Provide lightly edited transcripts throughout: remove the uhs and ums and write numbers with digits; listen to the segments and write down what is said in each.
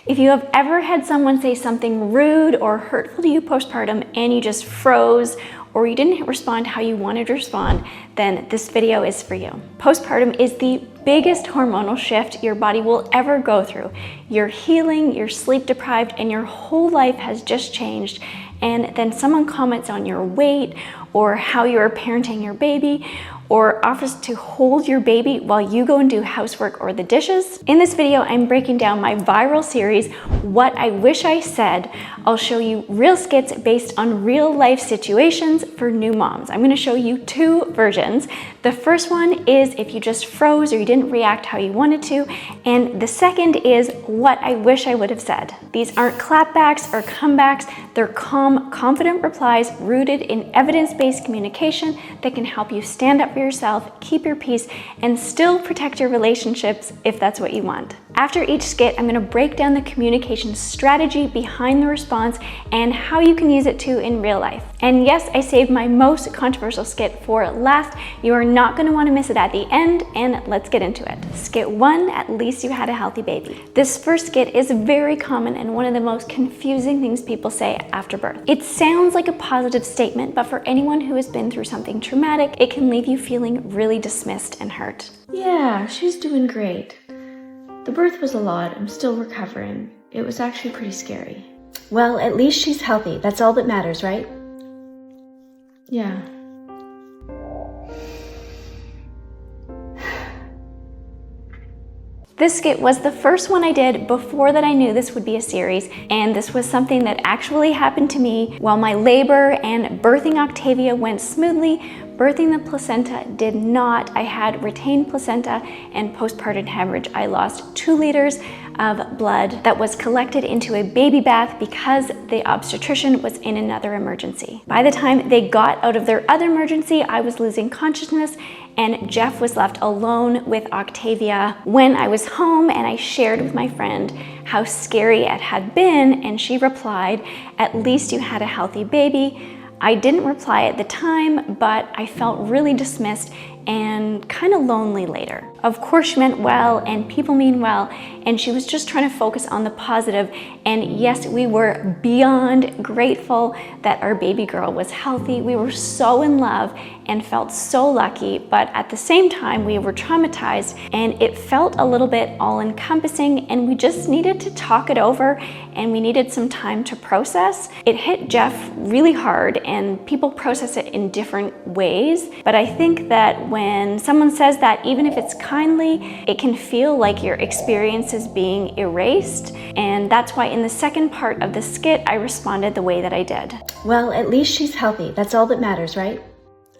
If you have ever had someone say something rude or hurtful to you postpartum and you just froze or you didn't respond how you wanted to respond, then this video is for you. Postpartum is the biggest hormonal shift your body will ever go through. You're healing, you're sleep deprived, and your whole life has just changed. And then someone comments on your weight or how you're parenting your baby, or offers to hold your baby while you go and do housework or the dishes. In this video, I'm breaking down my viral series, What I Wish I Said. I'll show you real skits based on real life situations for new moms. I'm gonna show you two versions. The first one is if you just froze or you didn't react how you wanted to, and the second is what I wish I would have said. These aren't clapbacks or comebacks, they're calm, confident replies rooted in evidence-based communication that can help you stand up for yourself, keep your peace, and still protect your relationships if that's what you want. After each skit, I'm gonna break down the communication strategy behind the response and how you can use it too in real life. And yes, I saved my most controversial skit for last. You are not gonna wanna miss it at the end, and let's get into it. Skit 1, at least you had a healthy baby. This first skit is very common and one of the most confusing things people say after birth. It sounds like a positive statement, but for anyone who has been through something traumatic, it can leave you feeling really dismissed and hurt. Yeah, she's doing great. The birth was a lot. I'm still recovering. It was actually pretty scary. Well, at least she's healthy. That's all that matters, right? Yeah. This skit was the first one I did before that I knew this would be a series, and this was something that actually happened to me while my labor and birthing Octavia went smoothly. Birthing the placenta did not. I had retained placenta and postpartum hemorrhage. I lost 2 liters of blood that was collected into a baby bath because the obstetrician was in another emergency. By the time they got out of their other emergency, I was losing consciousness and Jeff was left alone with Octavia. When I was home and I shared with my friend how scary it had been, and she replied, "At least you had a healthy baby." I didn't reply at the time, but I felt really dismissed and kind of lonely later. Of course, she meant well and people mean well, and she was just trying to focus on the positive. And yes, we were beyond grateful that our baby girl was healthy. We were so in love and felt so lucky, but at the same time, we were traumatized and it felt a little bit all-encompassing, and we just needed to talk it over and we needed some time to process. It hit Jeff really hard and people process it in different ways, but I think that when someone says that, even if it's kindly, it can feel like your experience is being erased. And that's why in the second part of the skit, I responded the way that I did. Well, at least she's healthy. That's all that matters, right?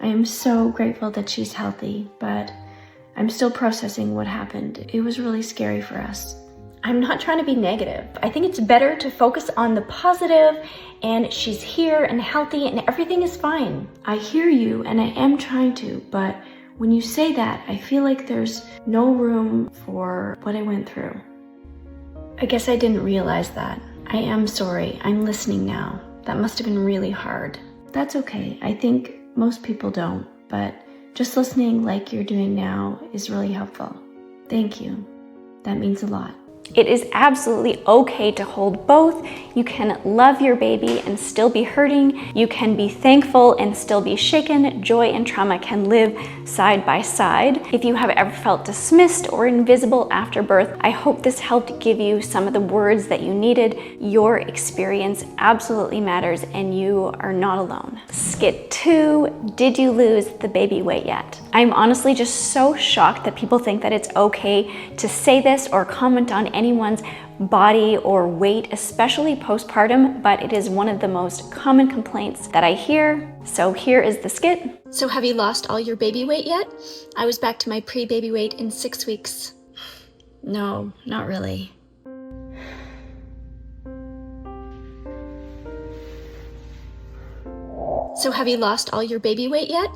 I am so grateful that she's healthy, but I'm still processing what happened. It was really scary for us. I'm not trying to be negative. I think it's better to focus on the positive, and she's here and healthy and everything is fine. I hear you and I am trying to, but when you say that, I feel like there's no room for what I went through. I guess I didn't realize that. I am sorry. I'm listening now. That must have been really hard. That's okay. I think most people don't, but just listening like you're doing now is really helpful. Thank you. That means a lot. It is absolutely okay to hold both. You can love your baby and still be hurting. You can be thankful and still be shaken. Joy and trauma can live side by side. If you have ever felt dismissed or invisible after birth, I hope this helped give you some of the words that you needed. Your experience absolutely matters and you are not alone. Skit 2, did you lose the baby weight yet? I'm honestly just so shocked that people think that it's okay to say this or comment on anyone's body or weight, especially postpartum, but it is one of the most common complaints that I hear. So here is the skit. So have you lost all your baby weight yet? I was back to my pre-baby weight in 6 weeks. No, not really. So have you lost all your baby weight yet?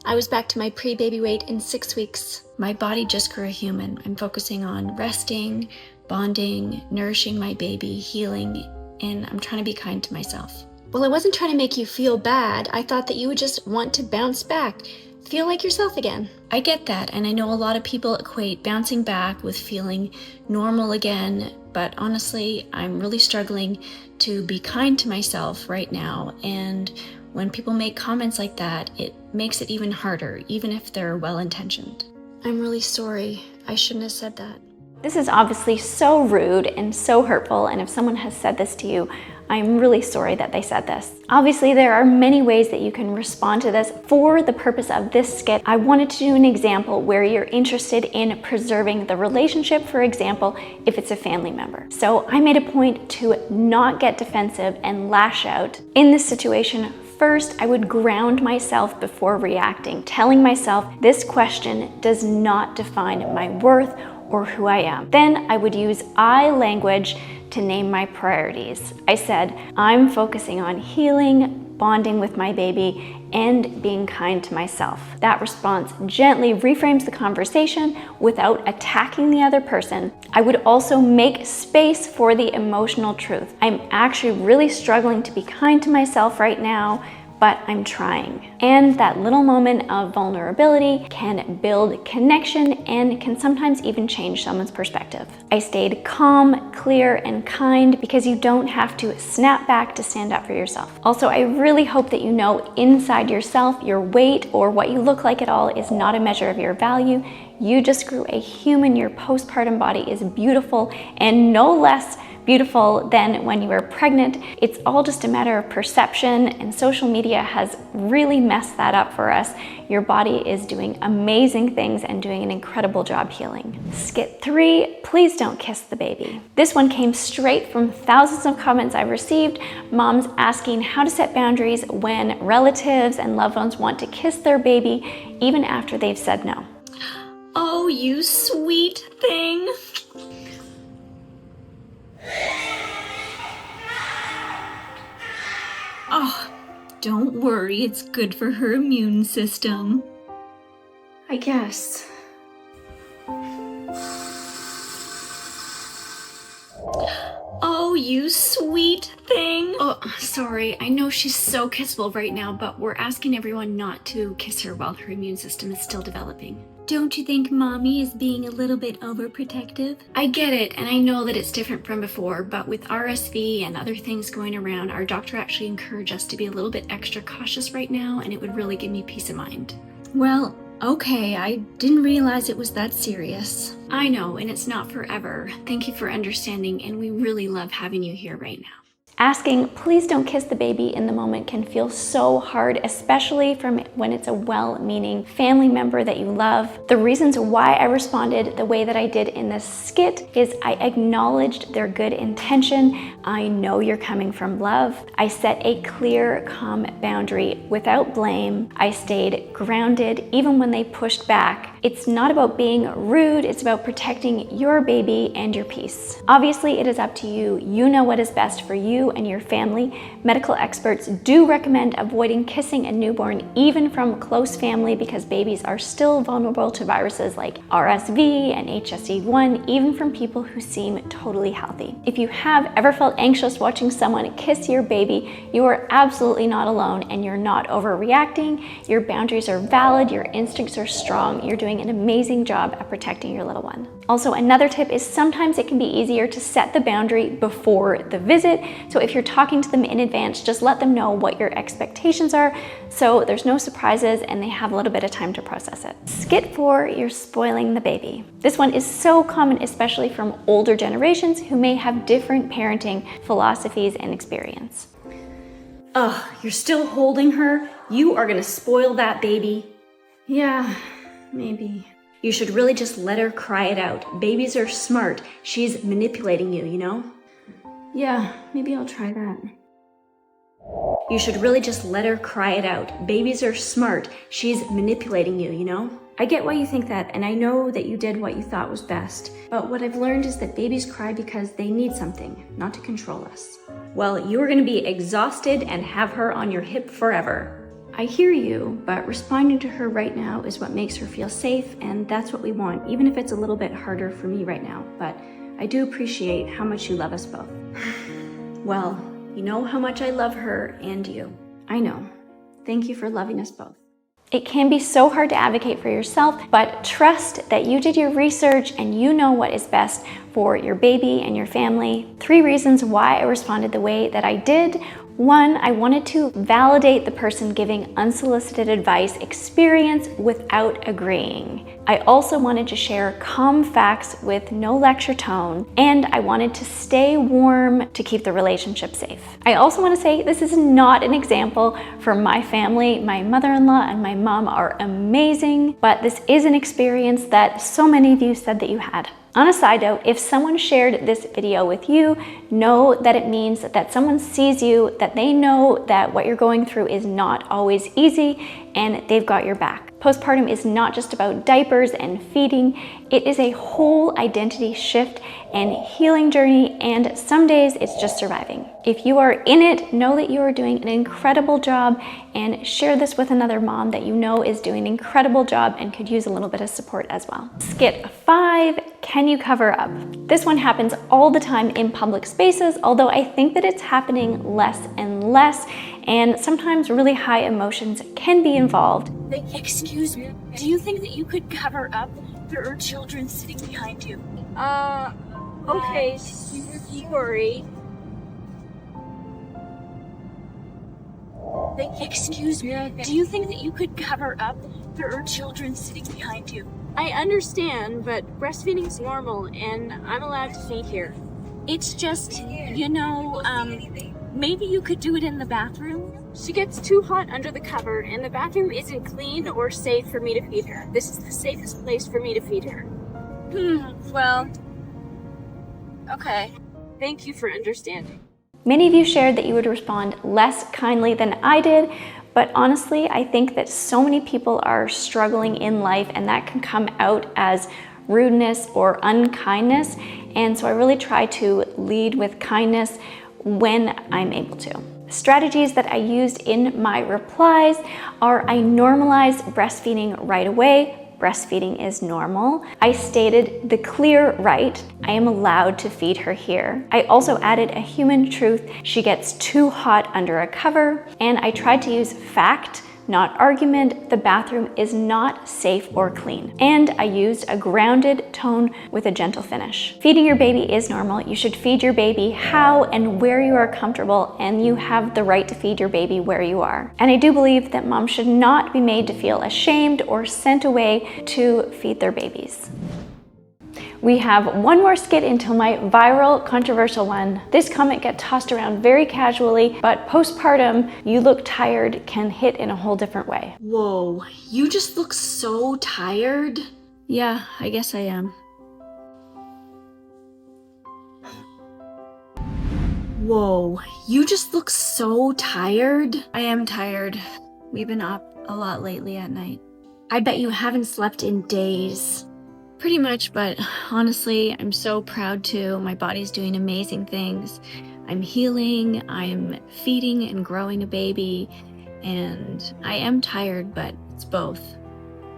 I was back to my pre-baby weight in 6 weeks. My body just grew a human. I'm focusing on resting, bonding, nourishing my baby, healing, and I'm trying to be kind to myself. Well, I wasn't trying to make you feel bad. I thought that you would just want to bounce back, feel like yourself again. I get that, and I know a lot of people equate bouncing back with feeling normal again, but honestly, I'm really struggling to be kind to myself right now. And when people make comments like that, it makes it even harder, even if they're well-intentioned. I'm really sorry. I shouldn't have said that. This is obviously so rude and so hurtful, and if someone has said this to you, I'm really sorry that they said this. Obviously, there are many ways that you can respond to this. For the purpose of this skit, I wanted to do an example where you're interested in preserving the relationship, for example, if it's a family member. So I made a point to not get defensive and lash out. In this situation, first, I would ground myself before reacting, telling myself this question does not define my worth or who I am. Then I would use I language to name my priorities. I said, I'm focusing on healing, bonding with my baby, and being kind to myself. That response gently reframes the conversation without attacking the other person. I would also make space for the emotional truth. I'm actually really struggling to be kind to myself right now, but I'm trying. And that little moment of vulnerability can build connection and can sometimes even change someone's perspective. I stayed calm, clear, and kind because you don't have to snap back to stand up for yourself. Also, I really hope that you know inside yourself, your weight or what you look like at all is not a measure of your value. You just grew a human. Your postpartum body is beautiful and no less beautiful than when you were pregnant. It's all just a matter of perception, and social media has really messed that up for us. Your body is doing amazing things and doing an incredible job healing. Skit 3, please don't kiss the baby. This one came straight from thousands of comments I've received, moms asking how to set boundaries when relatives and loved ones want to kiss their baby even after they've said no. Oh, you sweet thing. Oh, don't worry, it's good for her immune system. I guess. Oh, you sweet thing. Oh, sorry, I know she's so kissable right now, but we're asking everyone not to kiss her while her immune system is still developing. Don't you think mommy is being a little bit overprotective? I get it, and I know that it's different from before, but with RSV and other things going around, our doctor actually encouraged us to be a little bit extra cautious right now, and it would really give me peace of mind. Well, okay, I didn't realize it was that serious. I know, and it's not forever. Thank you for understanding, and we really love having you here right now. Asking, please don't kiss the baby in the moment can feel so hard, especially from when it's a well-meaning family member that you love. The reasons why I responded the way that I did in this skit is I acknowledged their good intention. I know you're coming from love. I set a clear, calm boundary without blame. I stayed grounded even when they pushed back. It's not about being rude, it's about protecting your baby and your peace. Obviously, it is up to you. You know what is best for you and your family. Medical experts do recommend avoiding kissing a newborn, even from close family, because babies are still vulnerable to viruses like RSV and HSV1, even from people who seem totally healthy. If you have ever felt anxious watching someone kiss your baby, you are absolutely not alone, and you're not overreacting. Your boundaries are valid, your instincts are strong, you're doing an amazing job at protecting your little one. Also, another tip is sometimes it can be easier to set the boundary before the visit. So if you're talking to them in advance, just let them know what your expectations are so there's no surprises and they have a little bit of time to process it. Skit 4, you're spoiling the baby. This one is so common, especially from older generations who may have different parenting philosophies and experience. Ugh, you're still holding her? You are gonna spoil that baby. Yeah, maybe. You should really just let her cry it out. Babies are smart. She's manipulating you, you know? Yeah, maybe I'll try that. You should really just let her cry it out. Babies are smart. She's manipulating you, you know? I get why you think that, and I know that you did what you thought was best. But what I've learned is that babies cry because they need something, not to control us. Well, you're gonna be exhausted and have her on your hip forever. I hear you, but responding to her right now is what makes her feel safe, and that's what we want, even if it's a little bit harder for me right now. But I do appreciate how much you love us both. Well, you know how much I love her and you. I know. Thank you for loving us both. It can be so hard to advocate for yourself, but trust that you did your research and you know what is best for your baby and your family. 3 reasons why I responded the way that I did. 1, I wanted to validate the person giving unsolicited advice experience without agreeing. I also wanted to share calm facts with no lecture tone, and I wanted to stay warm to keep the relationship safe. I also want to say this is not an example for my family. My mother-in-law and my mom are amazing, but this is an experience that so many of you said that you had. On a side note, if someone shared this video with you, know that it means that someone sees you, that they know that what you're going through is not always easy, and they've got your back. Postpartum is not just about diapers and feeding. It is a whole identity shift and healing journey, and some days it's just surviving. If you are in it, know that you are doing an incredible job, and share this with another mom that you know is doing an incredible job and could use a little bit of support as well. Skit 5, can you cover up? This one happens all the time in public spaces, although I think that it's happening less and less, and sometimes really high emotions can be involved. Excuse me, do you think that you could cover up? There are children sitting behind you. Okay, sorry. Excuse me, do you think that you could cover up? There are children sitting behind you. I understand, but breastfeeding's normal, and I'm allowed to feed here. It's just, maybe you could do it in the bathroom? She gets too hot under the cover, and the bathroom isn't clean or safe for me to feed her. This is the safest place for me to feed her. Well, okay. Thank you for understanding. Many of you shared that you would respond less kindly than I did, but honestly, I think that so many people are struggling in life, and that can come out as rudeness or unkindness. And so I really try to lead with kindness when I'm able to. Strategies that I used in my replies are: I normalized breastfeeding right away. Breastfeeding is normal. I stated the clear right. I am allowed to feed her here. I also added a human truth. She gets too hot under a cover. And I tried to use fact, not argument. The bathroom is not safe or clean. And I used a grounded tone with a gentle finish. Feeding your baby is normal. You should feed your baby how and where you are comfortable, and you have the right to feed your baby where you are. And I do believe that moms should not be made to feel ashamed or sent away to feed their babies. We have one more skit until my viral controversial one. This comment got tossed around very casually, but postpartum, you look tired can hit in a whole different way. Whoa, you just look so tired. Yeah, I guess I am. Whoa, you just look so tired. I am tired. We've been up a lot lately at night. I bet you haven't slept in days. Pretty much, but honestly, I'm so proud too. My body's doing amazing things. I'm healing, I'm feeding and growing a baby, and I am tired, but it's both.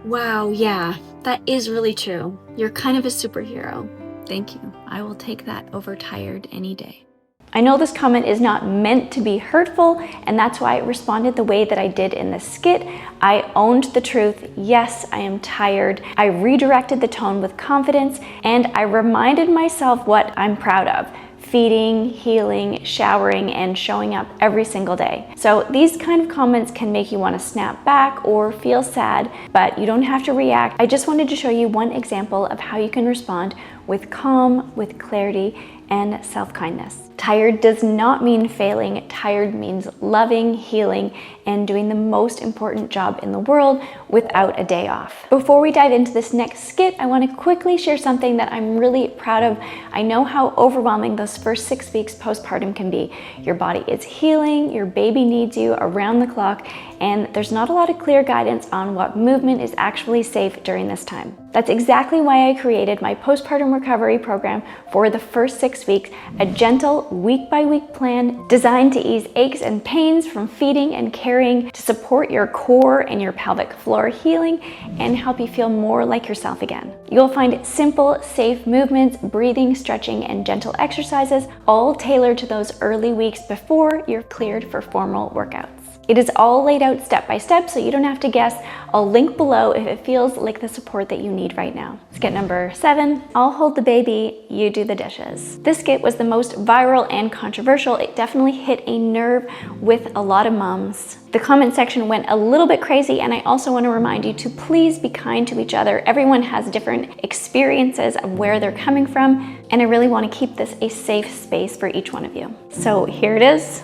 Wow, yeah, that is really true. You're kind of a superhero. Thank you. I will take that over tired any day. I know this comment is not meant to be hurtful, and that's why I responded the way that I did in the skit. I owned the truth. Yes, I am tired. I redirected the tone with confidence, and I reminded myself what I'm proud of: feeding, healing, showering, and showing up every single day. So these kind of comments can make you want to snap back or feel sad, but you don't have to react. I just wanted to show you one example of how you can respond with calm, with clarity, and self-kindness. Tired does not mean failing. Tired means loving, healing, and doing the most important job in the world without a day off. Before we dive into this next skit, I want to quickly share something that I'm really proud of. I know how overwhelming those first 6 weeks postpartum can be. Your body is healing, your baby needs you around the clock, and there's not a lot of clear guidance on what movement is actually safe during this time. That's exactly why I created my postpartum recovery program for the first 6 weeks, a gentle week-by-week plan designed to ease aches and pains from feeding and carrying, to support your core and your pelvic floor healing, and help you feel more like yourself again. You'll find simple, safe movements, breathing, stretching, and gentle exercises, all tailored to those early weeks before you're cleared for formal workouts. It is all laid out step by step, so you don't have to guess. I'll link below if it feels like the support that you need right now. Skit number 7, I'll hold the baby, you do the dishes. This skit was the most viral and controversial. It definitely hit a nerve with a lot of moms. The comment section went a little bit crazy, and I also want to remind you to please be kind to each other. Everyone has different experiences of where they're coming from, and I really want to keep this a safe space for each one of you. So here it is.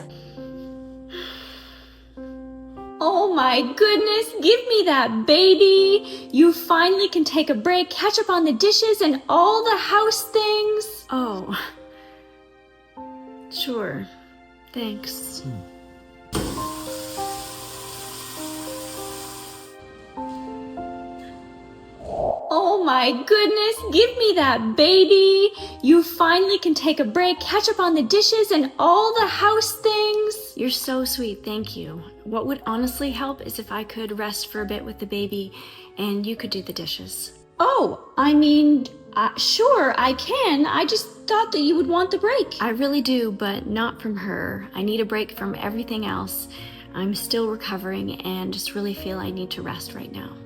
Oh my goodness, give me that baby. You finally can take a break, catch up on the dishes and all the house things. Oh, sure, thanks. Oh my goodness, give me that baby. You finally can take a break, catch up on the dishes and all the house things. You're so sweet, thank you. What would honestly help is if I could rest for a bit with the baby and you could do the dishes. Oh, I mean, sure, I can. I just thought that you would want the break. I really do, but not from her. I need a break from everything else. I'm still recovering and just really feel I need to rest right now.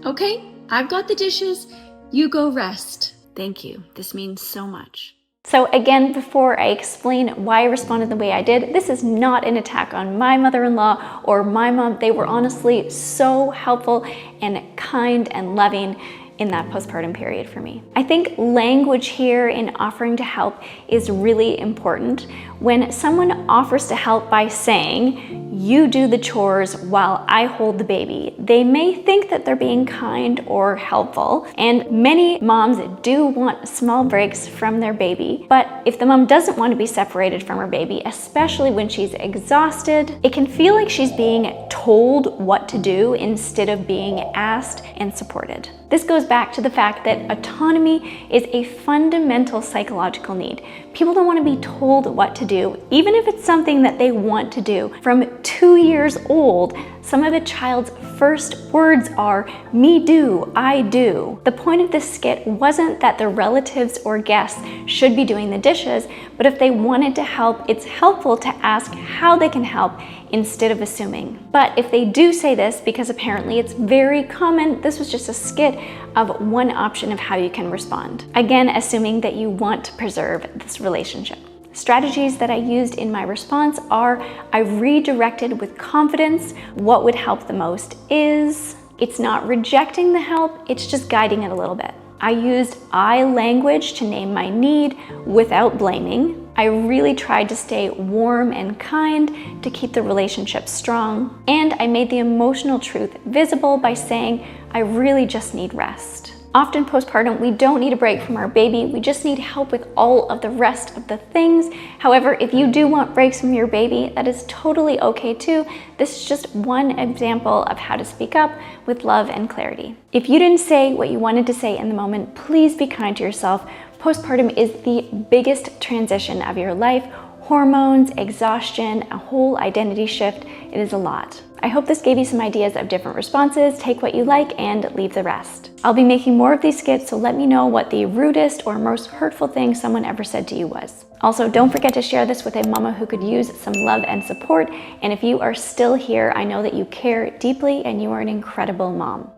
Okay, I've got the dishes. You go rest. Thank you. This means so much. So again, before I explain why I responded the way I did, this is not an attack on my mother-in-law or my mom. They were honestly so helpful and kind and loving in that postpartum period for me. I think language here in offering to help is really important. When someone offers to help by saying, you do the chores while I hold the baby, they may think that they're being kind or helpful, and many moms do want small breaks from their baby, but if the mom doesn't want to be separated from her baby, especially when she's exhausted, it can feel like she's being told what to do instead of being asked and supported. This goes back to the fact that autonomy is a fundamental psychological need. People don't want to be told what to do, even if it's something that they want to do. From 2 years old, some of a child's first words are, me do, I do. The point of this skit wasn't that their relatives or guests should be doing the dishes, but if they wanted to help, it's helpful to ask how they can help instead of assuming. But if they do say this, because apparently it's very common, this was just a skit of one option of how you can respond. Again, assuming that you want to preserve this relationship. Strategies that I used in my response are, I redirected with confidence. What would help the most is, it's not rejecting the help, it's just guiding it a little bit. I used I language to name my need without blaming. I really tried to stay warm and kind to keep the relationship strong. And I made the emotional truth visible by saying, I really just need rest. Often postpartum, we don't need a break from our baby, we just need help with all of the rest of the things. However, if you do want breaks from your baby, that is totally okay too. This is just one example of how to speak up with love and clarity. If you didn't say what you wanted to say in the moment, please be kind to yourself. Postpartum is the biggest transition of your life. Hormones, exhaustion, a whole identity shift, it is a lot. I hope this gave you some ideas of different responses. Take what you like and leave the rest. I'll be making more of these skits, so let me know what the rudest or most hurtful thing someone ever said to you was. Also, don't forget to share this with a mama who could use some love and support. And if you are still here, I know that you care deeply and you are an incredible mom.